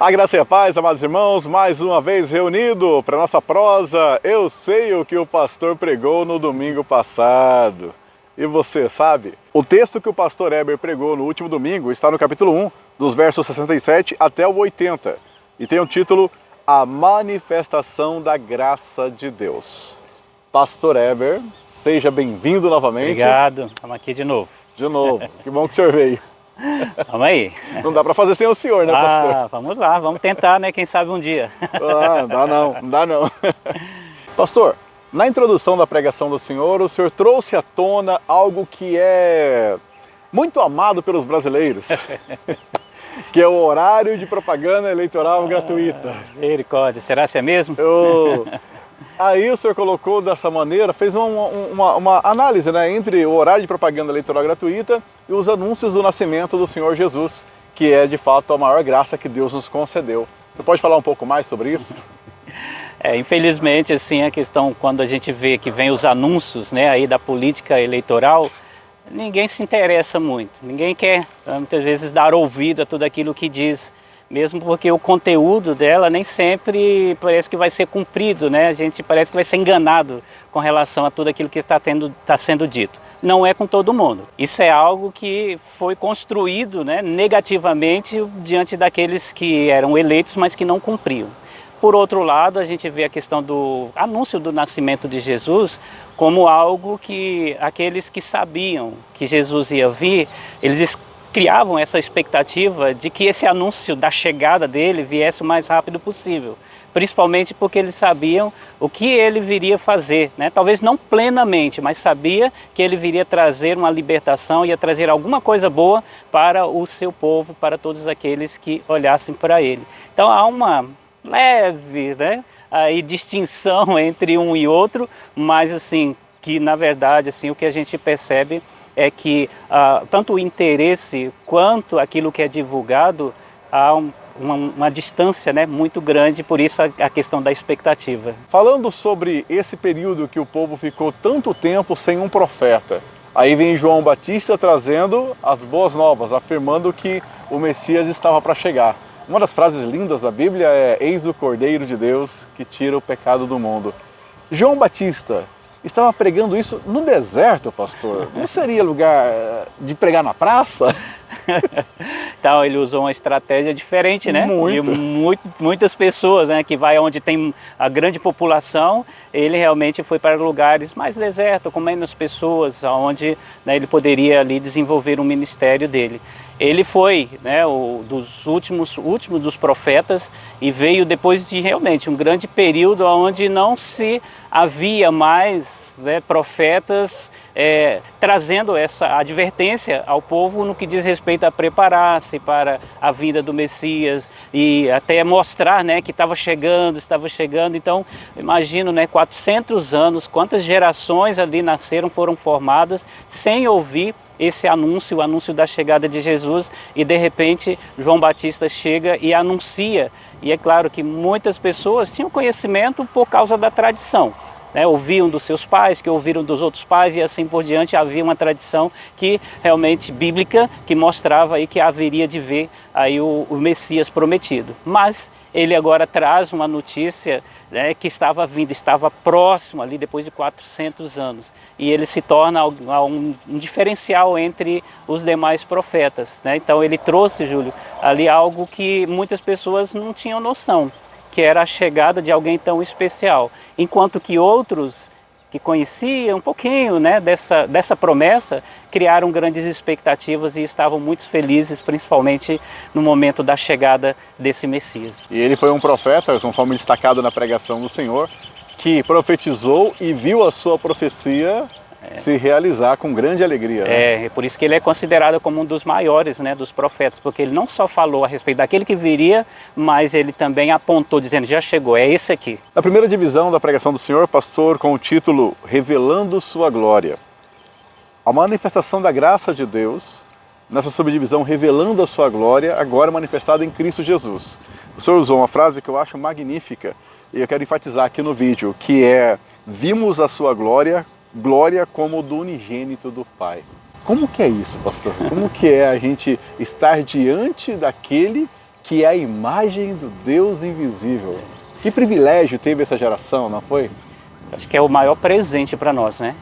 A graça e a paz, amados irmãos, mais uma vez reunido para nossa prosa. Eu sei o que o pastor pregou no domingo passado. E você sabe? O texto que o pastor Heber pregou no último domingo está no capítulo 1, dos versos 67 até o 80. E tem o título A Manifestação da Graça de Deus. Pastor Heber, seja bem-vindo novamente. Obrigado, estamos aqui de novo. De novo, que bom que o senhor veio. Vamos aí. Não dá para fazer sem o senhor, né, pastor? Vamos lá, vamos tentar, né? Quem sabe um dia. Não dá não. Pastor, na introdução da pregação do senhor, o senhor trouxe à tona algo que é muito amado pelos brasileiros, que é o horário de propaganda eleitoral gratuita. Misericórdia, será que é mesmo? Aí o senhor colocou dessa maneira, fez uma análise, né, entre o horário de propaganda eleitoral gratuita e os anúncios do nascimento do Senhor Jesus, que é de fato a maior graça que Deus nos concedeu. Você pode falar um pouco mais sobre isso? Infelizmente, assim, a questão, quando a gente vê que vem os anúncios, né, aí da política eleitoral, ninguém se interessa muito, ninguém quer muitas vezes dar ouvido a tudo aquilo que diz, mesmo porque o conteúdo dela nem sempre parece que vai ser cumprido, né? A gente parece que vai ser enganado com relação a tudo aquilo que está sendo dito. Não é com todo mundo. Isso é algo que foi construído, né, negativamente diante daqueles que eram eleitos, mas que não cumpriam. Por outro lado, a gente vê a questão do anúncio do nascimento de Jesus como algo que aqueles que sabiam que Jesus ia vir, eles criavam essa expectativa de que esse anúncio da chegada dele viesse o mais rápido possível, principalmente porque eles sabiam o que ele viria fazer, né? Talvez não plenamente, mas sabia que ele viria trazer uma libertação, ia trazer alguma coisa boa para o seu povo, para todos aqueles que olhassem para ele. Então há uma leve, né, aí, distinção entre um e outro, mas assim, que na verdade assim, o que a gente percebe é que tanto o interesse quanto aquilo que é divulgado, há uma distância, né, muito grande, por isso a questão da expectativa. Falando sobre esse período que o povo ficou tanto tempo sem um profeta, aí vem João Batista trazendo as boas novas, afirmando que o Messias estava para chegar. Uma das frases lindas da Bíblia é: eis o Cordeiro de Deus que tira o pecado do mundo. João Batista estava pregando isso no deserto, pastor? Não seria lugar de pregar na praça? Então ele usou uma estratégia diferente, né? Muitas pessoas, né, que vai onde tem a grande população, ele realmente foi para lugares mais desertos, com menos pessoas, onde, né, ele poderia ali desenvolver um ministério dele. Ele foi, né, dos últimos dos profetas e veio depois de realmente um grande período onde não se havia mais, né, profetas trazendo essa advertência ao povo no que diz respeito a preparar-se para a vinda do Messias e até mostrar, né, que estava chegando. Então, imagino, né, 400 anos, quantas gerações ali nasceram, foram formadas sem ouvir esse anúncio, o anúncio da chegada de Jesus, e de repente João Batista chega e anuncia. E é claro que muitas pessoas tinham conhecimento por causa da tradição, né? Ouviam dos seus pais, que ouviram dos outros pais, e assim por diante. Havia uma tradição que realmente bíblica, que mostrava aí que haveria de ver aí o Messias prometido. Mas ele agora traz uma notícia, né, que estava vindo, estava próximo ali depois de 400 anos. E ele se torna um diferencial entre os demais profetas, né? Então ele trouxe, Júlio, ali algo que muitas pessoas não tinham noção, que era a chegada de alguém tão especial. Enquanto que outros que conheciam um pouquinho, né, dessa promessa, criaram grandes expectativas e estavam muito felizes, principalmente no momento da chegada desse Messias. E ele foi um profeta, conforme destacado na pregação do Senhor, que profetizou e viu a sua profecia se realizar com grande alegria. Né? É por isso que ele é considerado como um dos maiores, né, dos profetas, porque ele não só falou a respeito daquele que viria, mas ele também apontou, dizendo: já chegou, é esse aqui. Na primeira divisão da pregação do Senhor, pastor, com o título Revelando Sua Glória, a manifestação da graça de Deus, nessa subdivisão Revelando a Sua Glória, agora manifestada em Cristo Jesus. O Senhor usou uma frase que eu acho magnífica, e eu quero enfatizar aqui no vídeo, que é: vimos a sua glória, glória como do unigênito do Pai. Como que é isso, pastor? Como que é a gente estar diante daquele que é a imagem do Deus invisível. Que privilégio teve essa geração, não foi? Acho que é o maior presente para nós, né?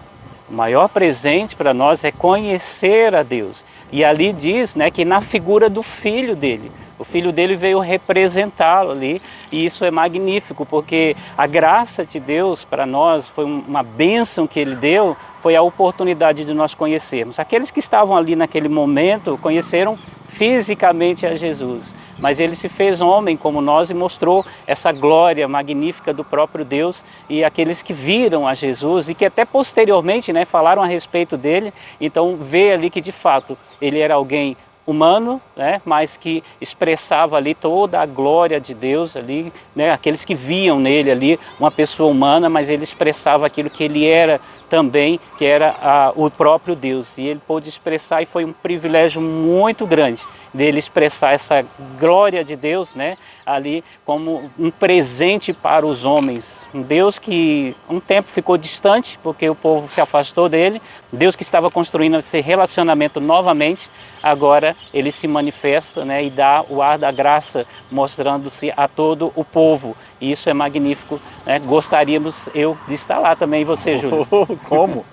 O maior presente para nós é conhecer a Deus. E ali diz, né, que na figura do filho dele. O filho dele veio representá-lo ali, e isso é magnífico, porque a graça de Deus para nós foi uma bênção que ele deu, foi a oportunidade de nós conhecermos. Aqueles que estavam ali naquele momento conheceram fisicamente a Jesus, mas ele se fez homem como nós e mostrou essa glória magnífica do próprio Deus, e aqueles que viram a Jesus e que até posteriormente, né, falaram a respeito dele, então vê ali que de fato ele era alguém humano, né, mas que expressava ali toda a glória de Deus ali, né, aqueles que viam nele ali uma pessoa humana, mas ele expressava aquilo que ele era também, que era o próprio Deus, e ele pôde expressar, e foi um privilégio muito grande dele expressar essa glória de Deus, né, ali como um presente para os homens, um Deus que um tempo ficou distante porque o povo se afastou dele, Deus que estava construindo esse relacionamento novamente, agora ele se manifesta, né, e dá o ar da graça, mostrando-se a todo o povo. E isso é magnífico, né? Gostaríamos eu de estar lá também, e você, Júlio? Como?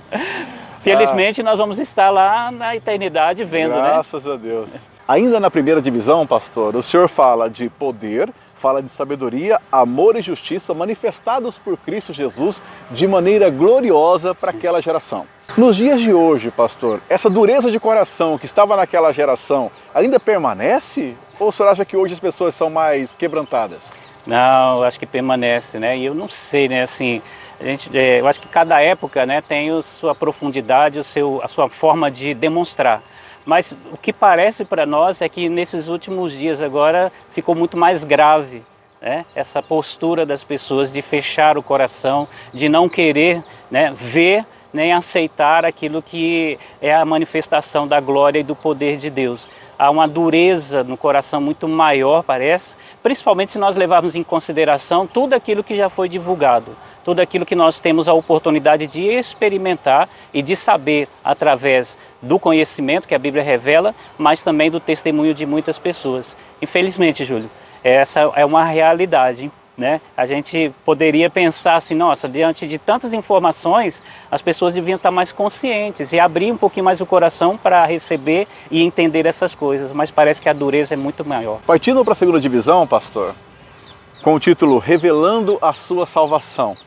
Felizmente nós vamos estar lá na eternidade vendo, Graças a Deus. Ainda na primeira divisão, pastor, o senhor fala de poder, fala de sabedoria, amor e justiça manifestados por Cristo Jesus de maneira gloriosa para aquela geração. Nos dias de hoje, pastor, essa dureza de coração que estava naquela geração ainda permanece? Ou o senhor acha que hoje as pessoas são mais quebrantadas? Não, eu acho que permanece, né? E eu não sei, né? Assim, eu acho que cada época, né, tem a sua profundidade, a sua forma de demonstrar. Mas o que parece para nós é que nesses últimos dias agora ficou muito mais grave, né? Essa postura das pessoas de fechar o coração, de não querer, né, ver nem aceitar aquilo que é a manifestação da glória e do poder de Deus. Há uma dureza no coração muito maior, parece, principalmente se nós levarmos em consideração tudo aquilo que já foi divulgado, tudo aquilo que nós temos a oportunidade de experimentar e de saber através do conhecimento que a Bíblia revela, mas também do testemunho de muitas pessoas. Infelizmente, Júlio, essa é uma realidade, né? A gente poderia pensar assim, nossa, diante de tantas informações, as pessoas deviam estar mais conscientes e abrir um pouquinho mais o coração para receber e entender essas coisas, mas parece que a dureza é muito maior. Partindo para a segunda divisão, pastor, com o título Revelando a Sua Salvação.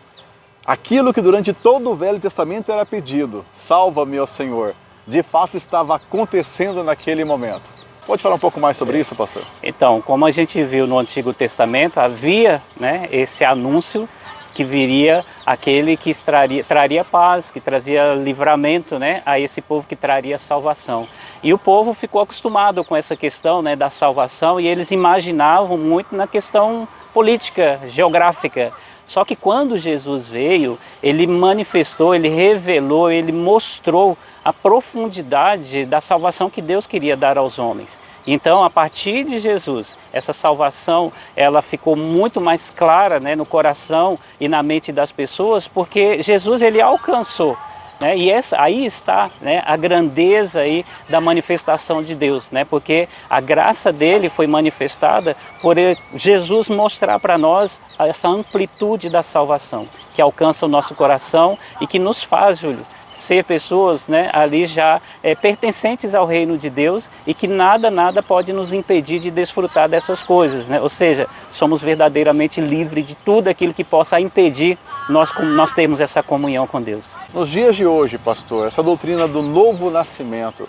Aquilo que durante todo o Velho Testamento era pedido, salva-me, ó Senhor, de fato estava acontecendo naquele momento. Pode falar um pouco mais sobre isso, pastor? Então, como a gente viu no Antigo Testamento, havia, né, esse anúncio que viria aquele que traria paz, que trazia livramento, né, a esse povo que traria salvação. E o povo ficou acostumado com essa questão, né, da salvação, e eles imaginavam muito na questão política, geográfica. Só que quando Jesus veio, ele manifestou, ele revelou, ele mostrou a profundidade da salvação que Deus queria dar aos homens. Então, a partir de Jesus, essa salvação, ela ficou muito mais clara, né, no coração e na mente das pessoas, porque Jesus, ele alcançou, né, e aí está, né, a grandeza aí da manifestação de Deus, né, porque a graça dele foi manifestada por Jesus mostrar para nós essa amplitude da salvação, que alcança o nosso coração e que nos faz, Júlio, ser pessoas, né, ali já pertencentes ao reino de Deus, e que nada pode nos impedir de desfrutar dessas coisas, né? Ou seja, somos verdadeiramente livres de tudo aquilo que possa impedir nós termos essa comunhão com Deus. Nos dias de hoje, pastor, essa doutrina do novo nascimento,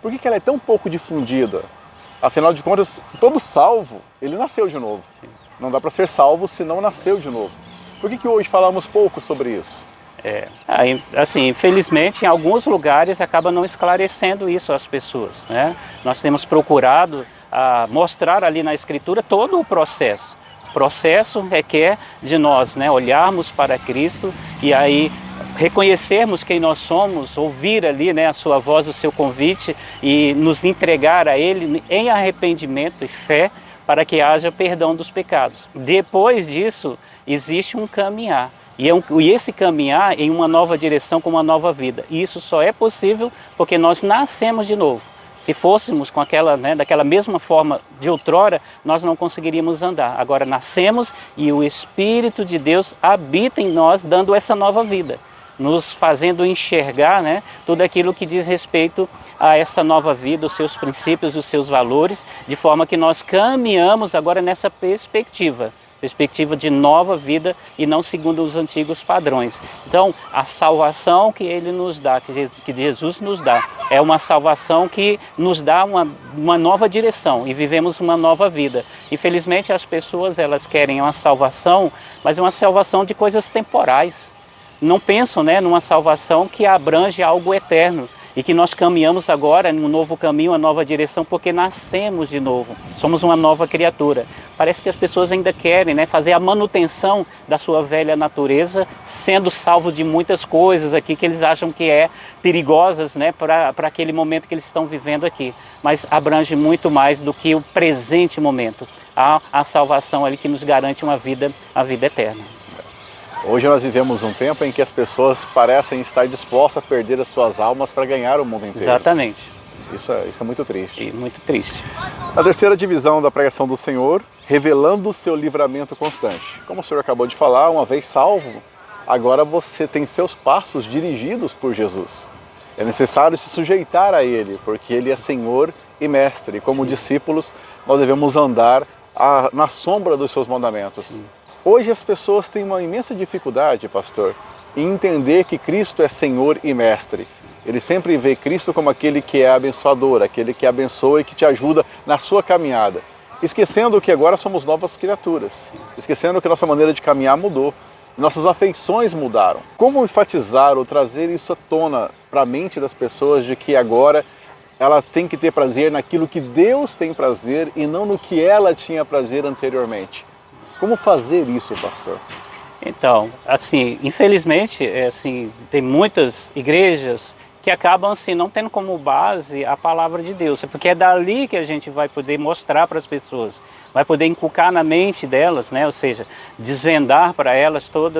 por que ela é tão pouco difundida? Afinal de contas, todo salvo, ele nasceu de novo. Não dá para ser salvo se não nasceu de novo. Por que hoje falamos pouco sobre isso? Assim, infelizmente, em alguns lugares acaba não esclarecendo isso às pessoas, né? Nós temos procurado mostrar ali na Escritura todo o processo. O processo requer de nós, né, olharmos para Cristo e aí reconhecermos quem nós somos, ouvir ali, né, a sua voz, o seu convite, e nos entregar a Ele em arrependimento e fé para que haja perdão dos pecados. Depois disso, existe um caminhar. E esse caminhar em uma nova direção, com uma nova vida. E isso só é possível porque nós nascemos de novo. Se fôssemos com aquela, daquela mesma forma de outrora, nós não conseguiríamos andar. Agora nascemos e o Espírito de Deus habita em nós, dando essa nova vida, nos fazendo enxergar tudo aquilo que diz respeito a essa nova vida, os seus princípios, os seus valores, de forma que nós caminhamos agora nessa perspectiva de nova vida e não segundo os antigos padrões. Então, a salvação que Ele nos dá, que Jesus nos dá, é uma salvação que nos dá uma nova direção e vivemos uma nova vida. Infelizmente, as pessoas elas querem uma salvação, mas é uma salvação de coisas temporais. Não pensam numa salvação que abrange algo eterno e que nós caminhamos agora num novo caminho, uma nova direção, porque nascemos de novo, somos uma nova criatura. Parece que as pessoas ainda querem fazer a manutenção da sua velha natureza, sendo salvo de muitas coisas aqui que eles acham que é perigosas para aquele momento que eles estão vivendo aqui. Mas abrange muito mais do que o presente momento. Há a salvação ali que nos garante a vida eterna. Hoje nós vivemos um tempo em que as pessoas parecem estar dispostas a perder as suas almas para ganhar o mundo inteiro. Exatamente. Isso é muito triste. E muito triste. Na terceira divisão da pregação do Senhor, revelando o seu livramento constante. Como o Senhor acabou de falar, uma vez salvo, agora você tem seus passos dirigidos por Jesus. É necessário se sujeitar a Ele, porque Ele é Senhor e Mestre. E como discípulos, nós devemos andar na sombra dos seus mandamentos. Hoje as pessoas têm uma imensa dificuldade, pastor, em entender que Cristo é Senhor e Mestre. Ele sempre vê Cristo como aquele que é abençoador, aquele que abençoa e que te ajuda na sua caminhada. Esquecendo que agora somos novas criaturas, esquecendo que nossa maneira de caminhar mudou, nossas afeições mudaram. Como enfatizar ou trazer isso à tona para a mente das pessoas de que agora ela tem que ter prazer naquilo que Deus tem prazer e não no que ela tinha prazer anteriormente? Como fazer isso, pastor? Então, infelizmente, tem muitas igrejas que acabam não tendo como base a palavra de Deus, porque é dali que a gente vai poder mostrar para as pessoas, vai poder inculcar na mente delas, ou seja, desvendar para elas todo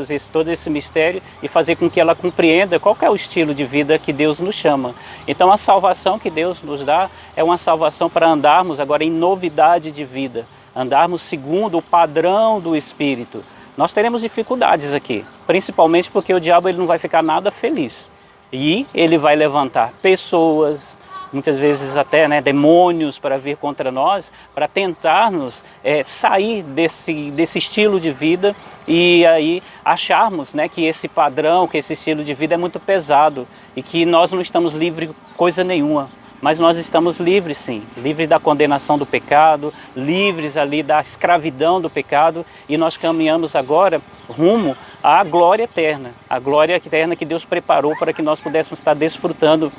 esse mistério e fazer com que ela compreenda qual que é o estilo de vida que Deus nos chama. Então a salvação que Deus nos dá é uma salvação para andarmos agora em novidade de vida, andarmos segundo o padrão do Espírito. Nós teremos dificuldades aqui, principalmente porque o diabo ele não vai ficar nada feliz. E ele vai levantar pessoas, muitas vezes até demônios para vir contra nós, para tentar-nos sair desse estilo de vida e aí acharmos que esse padrão, que esse estilo de vida é muito pesado e que nós não estamos livres de coisa nenhuma. Mas nós estamos livres sim, livres da condenação do pecado, livres ali da escravidão do pecado e nós caminhamos agora rumo à glória eterna que Deus preparou para que nós pudéssemos estar desfrutando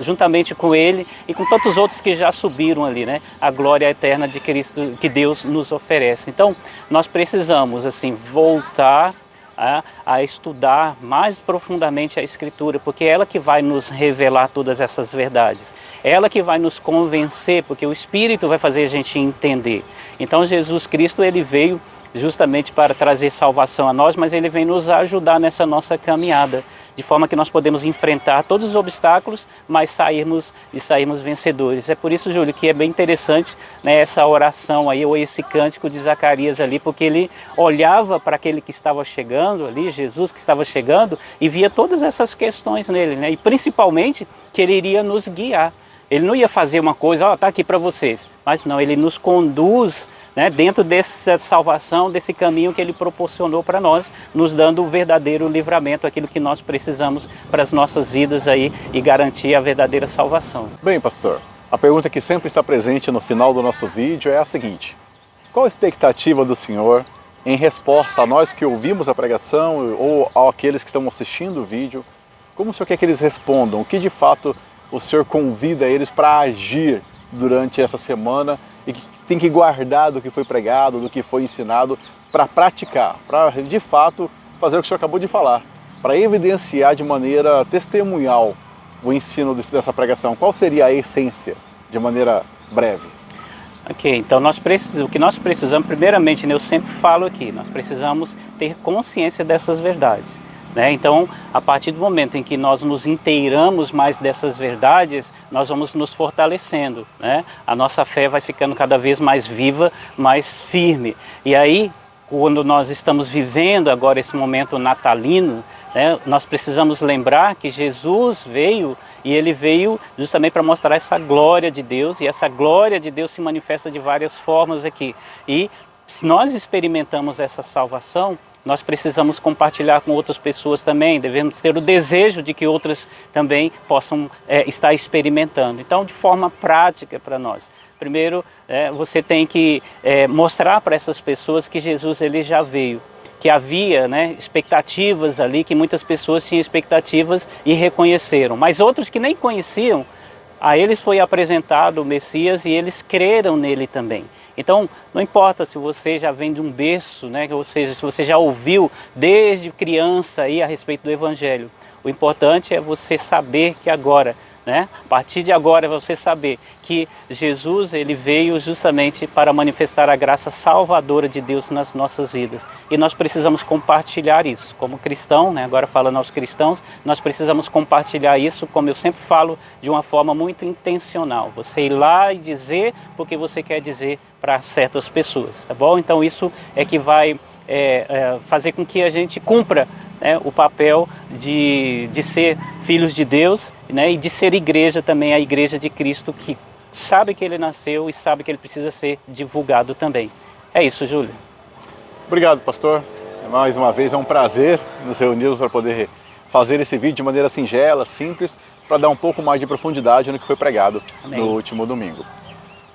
juntamente com Ele e com tantos outros que já subiram ali, a glória eterna de Cristo que Deus nos oferece. Então nós precisamos voltar a estudar mais profundamente a Escritura, porque é ela que vai nos revelar todas essas verdades, é ela que vai nos convencer, porque o Espírito vai fazer a gente entender. Então Jesus Cristo ele veio justamente para trazer salvação a nós, mas ele vem nos ajudar nessa nossa caminhada, de forma que nós podemos enfrentar todos os obstáculos, mas sairmos vencedores. É por isso, Júlio, que é bem interessante essa oração aí, ou esse cântico de Zacarias ali, porque ele olhava para aquele que estava chegando ali, Jesus que estava chegando, e via todas essas questões nele, e principalmente que ele iria nos guiar. Ele não ia fazer uma coisa, está aqui para vocês, mas não, ele nos conduz dentro dessa salvação, desse caminho que Ele proporcionou para nós, nos dando o verdadeiro livramento, aquilo que nós precisamos para as nossas vidas aí e garantir a verdadeira salvação. Bem, pastor, a pergunta que sempre está presente no final do nosso vídeo é a seguinte: qual a expectativa do Senhor em resposta a nós que ouvimos a pregação ou àqueles que estão assistindo o vídeo? Como o Senhor quer que eles respondam? O que de fato o Senhor convida eles para agir durante essa semana e que tem que guardar do que foi pregado, do que foi ensinado, para praticar, para de fato fazer o que o senhor acabou de falar, para evidenciar de maneira testemunhal o ensino dessa pregação? Qual seria a essência, de maneira breve? Ok, então o que nós precisamos, primeiramente, eu sempre falo aqui, nós precisamos ter consciência dessas verdades. né? Então, a partir do momento em que nós nos inteiramos mais dessas verdades, nós vamos nos fortalecendo, né? A nossa fé vai ficando cada vez mais viva, mais firme. E aí, quando nós estamos vivendo agora esse momento natalino, né, nós precisamos lembrar que Jesus veio, e ele veio justamente para mostrar essa glória de Deus, e essa glória de Deus se manifesta de várias formas aqui. E se nós experimentamos essa salvação, nós precisamos compartilhar com outras pessoas também, devemos ter o desejo de que outras também possam estar experimentando. Então, de forma prática para nós. Primeiro, você tem que mostrar para essas pessoas que Jesus ele já veio, que havia, né, expectativas ali, que muitas pessoas tinham expectativas e reconheceram, mas outros que nem conheciam, a eles foi apresentado o Messias e eles creram nele também. Então, não importa se você já vem de um berço, né, ou seja, se você já ouviu desde criança aí a respeito do Evangelho, o importante é você saber que agora, né, a partir de agora, você saber que Jesus ele veio justamente para manifestar a graça salvadora de Deus nas nossas vidas. E nós precisamos compartilhar isso. Como cristão, né, agora falando aos cristãos, nós precisamos compartilhar isso, como eu sempre falo, de uma forma muito intencional. Você ir lá e dizer porque você quer dizer para certas pessoas, tá bom? Então isso é que vai fazer com que a gente cumpra, né, o papel de ser filhos de Deus, né, e de ser igreja também, a igreja de Cristo, que sabe que ele nasceu e sabe que ele precisa ser divulgado também. É isso, Júlio. Obrigado, pastor. Mais uma vez é um prazer nos reunirmos para poder fazer esse vídeo de maneira singela, simples, para dar um pouco mais de profundidade no que foi pregado Amém. No último domingo.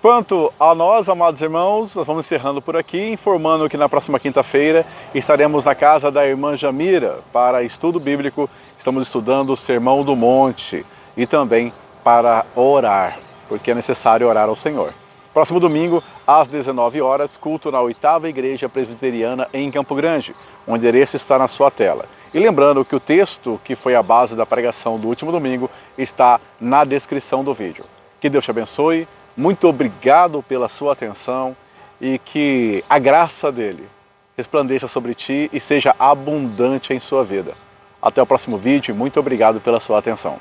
Quanto a nós, amados irmãos, nós vamos encerrando por aqui, informando que na próxima quinta-feira estaremos na casa da irmã Jamira para estudo bíblico. Estamos estudando o Sermão do Monte e também para orar, porque é necessário orar ao Senhor. Próximo domingo, às 19 horas, culto na 8ª Igreja Presbiteriana em Campo Grande. O endereço está na sua tela. E lembrando que o texto que foi a base da pregação do último domingo está na descrição do vídeo. Que Deus te abençoe. Muito obrigado pela sua atenção e que a graça dele resplandeça sobre ti e seja abundante em sua vida. Até o próximo vídeo e muito obrigado pela sua atenção.